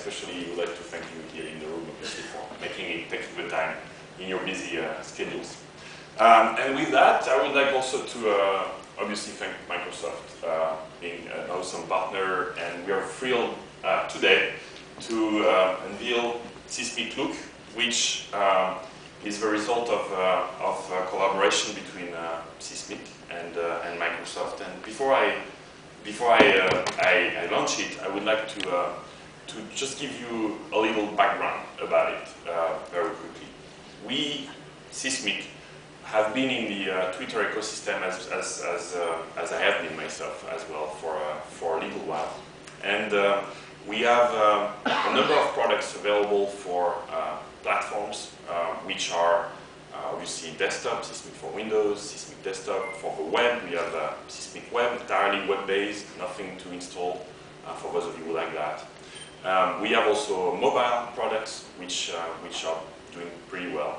especially would like to thank you here in the room, obviously, for taking the time in your busy schedules. And with that, I would like also to obviously thank Microsoft being an awesome partner, and we are thrilled today to unveil Seesmic Look, which is the result of collaboration between Seesmic and Microsoft. And before I launch it, I would like to just give you a little background about it very quickly. We, Seesmic, have been in the Twitter ecosystem as I have been myself as well for a little while. And we have a number of products available for platforms, which are obviously desktop, Seesmic for Windows, Seesmic Desktop. For the web, we have Seesmic Web, entirely web-based, nothing to install for those of you who like that. We have also mobile products, which are doing pretty well.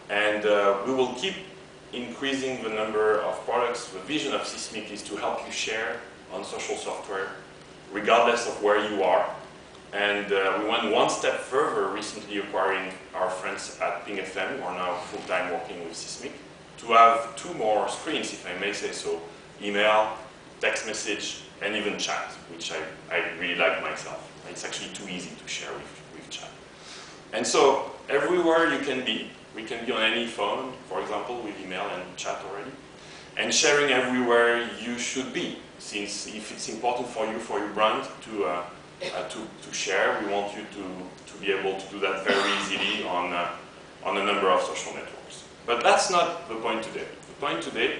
And we will keep increasing the number of products. The vision of Seesmic is to help you share on social software, regardless of where you are. And we went one step further, recently acquiring our friends at Ping FM, who are now full-time working with Seesmic, to have 2 more screens, if I may say so: email, text message, and even chat, which I really like myself. It's actually too easy to share with chat. And so everywhere you can be, we can be on any phone, for example, with email and chat already, and sharing everywhere you should be, since if it's important for you, for your brand to share, we want you to be able to do that very easily on a number of social networks. But that's not the point today. The point today,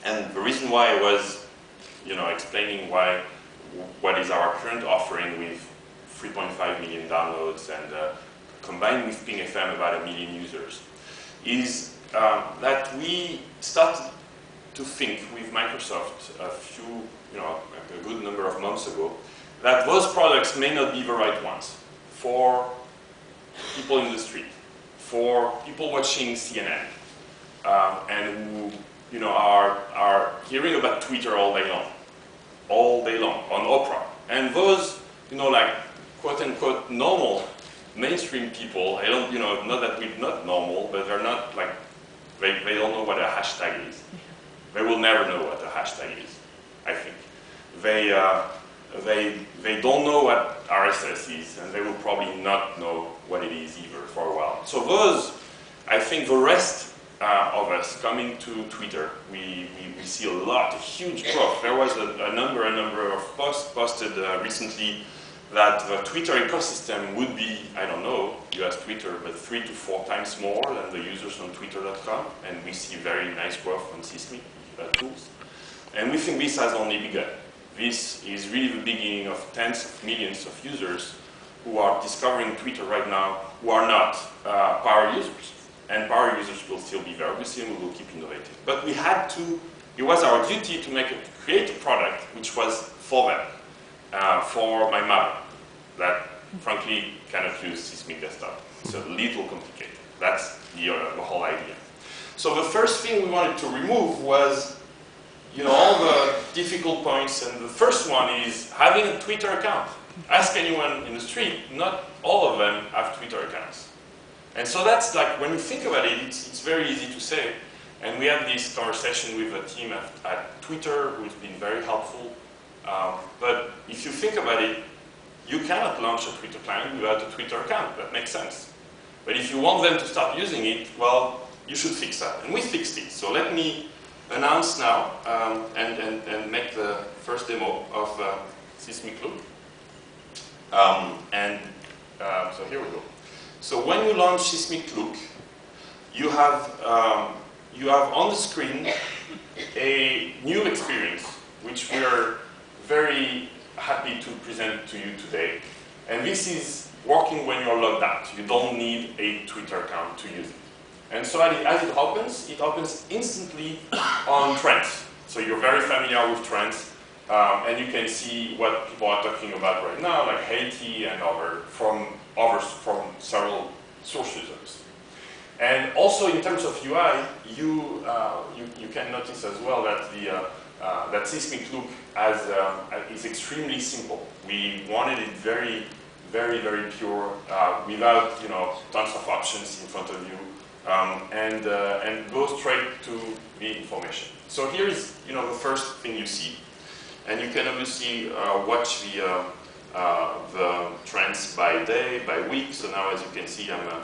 and the reason why I was explaining what is our current offering with 3.5 million downloads and combined with Ping FM about 1 million users, is that we started to think with Microsoft a good number of months ago, that those products may not be the right ones for people in the street, for people watching CNN, and who are hearing about Twitter all day long on Oprah. And those like quote unquote normal mainstream people, I don't not that we're not normal, but they're not like they don't know what a hashtag is. They will never know what a hashtag is, I think. They don't know what RSS is, and they will probably not know what it is either for a while. So those, I think the rest of us coming to Twitter, we see a huge growth. There was a number of posts posted recently that the Twitter ecosystem would be, I don't know, you ask Twitter, but 3 to 4 times more than the users on twitter.com, and we see very nice growth on Seesmic tools. And we think this has only begun. This is really the beginning of tens of millions of users who are discovering Twitter right now, who are not power users. And power users will still be there, obviously, and we will keep innovating. But we had to, it was our duty to create a product which was for them, for my mother, that frankly cannot use Seesmic Desktop. It's a little complicated. That's the whole idea. So the first thing we wanted to remove was all the difficult points, and the first one is having a Twitter account. Ask anyone in the street, not all of them have Twitter accounts. And so that's like, when you think about it, it's very easy to say. And we had this conversation with a team at Twitter who's been very helpful. But if you think about it, you cannot launch a Twitter client without a Twitter account. That makes sense. But if you want them to start using it, well, you should fix that. And we fixed it. So let me announce now and make the first demo of Seesmic Look. So here we go. So when you launch Seesmic Look, you have on the screen a new experience, which we are very happy to present to you today. And this is working when you're logged out. You don't need a Twitter account to use it. And so as it opens instantly on trends. So you're very familiar with trends, and you can see what people are talking about right now, like Haiti and others from several sources. And also in terms of UI, you can notice as well that that Seesmic Look is extremely simple. We wanted it very, very, very pure, without tons of options in front of you, and go straight to the information. So here's the first thing you see, and you can obviously watch the trends by day, by week. So now, as you can see, I'm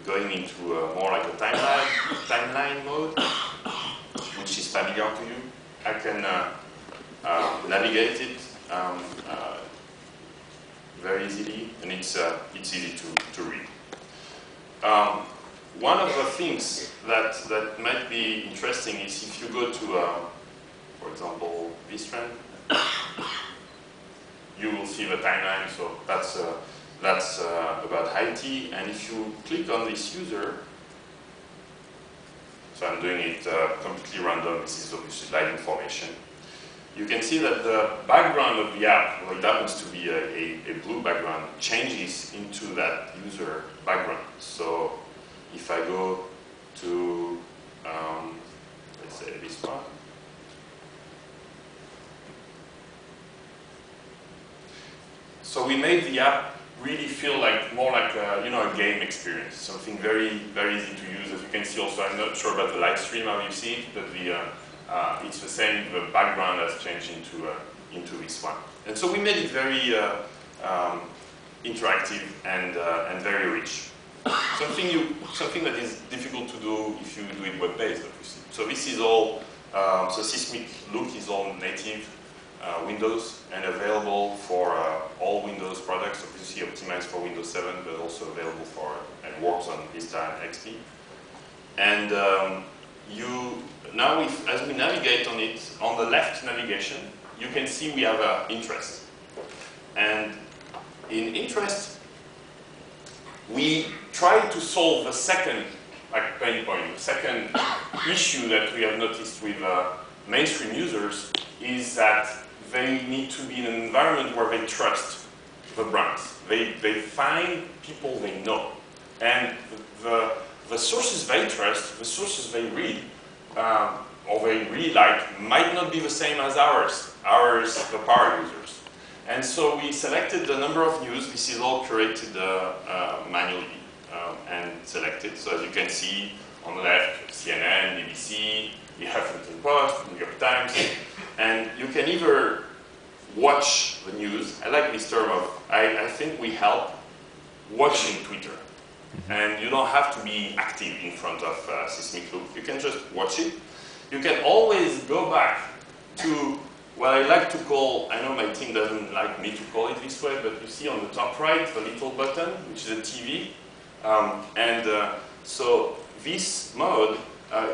going into more like a timeline mode, which is familiar to you. I can navigate it very easily, and it's easy to read. One of the things that might be interesting is if you go to, for example, this trend, you will see the timeline. So that's about Haiti, and if you click on this user, so I'm doing it completely random. This is obviously live information. You can see that the background of the app, well, it happens to be a blue background, changes into that user background. So if I go to, let's say this one, so we made the app really feel more like a game experience, something very, very easy to use. As you can see also, I'm not sure about the live stream, how you see it, but it's the same, the background has changed into this one. And so we made it very interactive and very rich. Something that is difficult to do if you do it web-based, obviously. So this is all, so Seesmic look is all native Windows and available for all Windows products, obviously optimized for Windows 7, but also available for, and works on Vista and XP. And now, as we navigate on it, on the left navigation, you can see we have interest. And in interest, we try to solve the second pain point, the second issue that we have noticed with mainstream users is that they need to be in an environment where they trust the brands. They find people they know. And the sources they trust, the sources they read, or they really like, might not be the same as ours, the power users. And so we selected the number of news. This is all curated manually and selected. So as you can see on the left, CNN, BBC, the Huffington Post, New York Times, and you can either watch the news. I like this term of, I think we help watching Twitter. And you don't have to be active in front of Seesmic Loop. You can just watch it. You can always go back to what I like to call, I know my team doesn't like me to call it this way, but you see on the top right, the little button, which is a TV. So this mode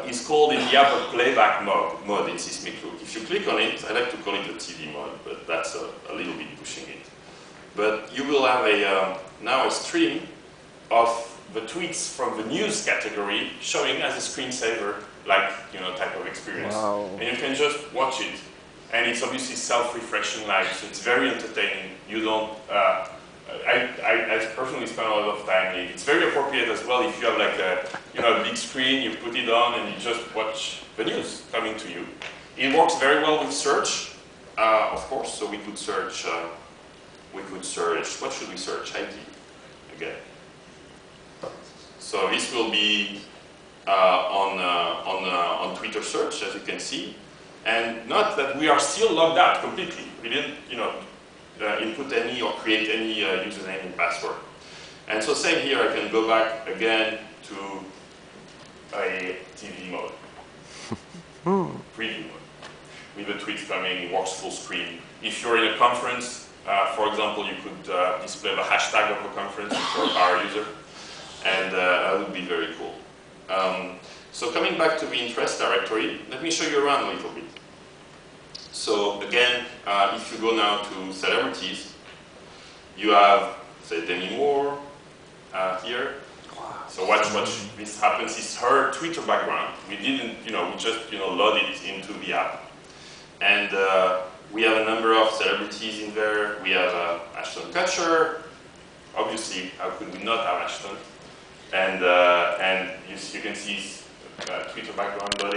is called in the app a playback mode in Seesmic Loop. If you click on it, I like to call it the TV mode, but that's a little bit pushing it. But you will have now a stream of the tweets from the news category showing as a screensaver, type of experience. Wow. And you can just watch it. And it's obviously self-refreshing live, so it's very entertaining. You don't, I personally spend a lot of time in it. It's very appropriate as well if you have a big screen, you put it on and you just watch the news coming to you. It works very well with search, of course, so we could search, what should we search? IT, again. So this will be on Twitter search, as you can see. And note that we are still logged out completely. We didn't, input any or create any username and password. And so same here, I can go back again to a TV mode, preview mode, with the tweets coming. It works full screen. If you're in a conference, for example, you could display the hashtag of the conference if you're a power user, and that would be very cool. So coming back to the interest directory, let me show you around a little bit. So again, if you go now to celebrities, you have, say, Demi Moore here. So watch this happens. It's her Twitter background. We didn't, we just, load it into the app. And we have a number of celebrities in there. We have Ashton Kutcher. Obviously, how could we not have Ashton? And you can see his Twitter background loaded.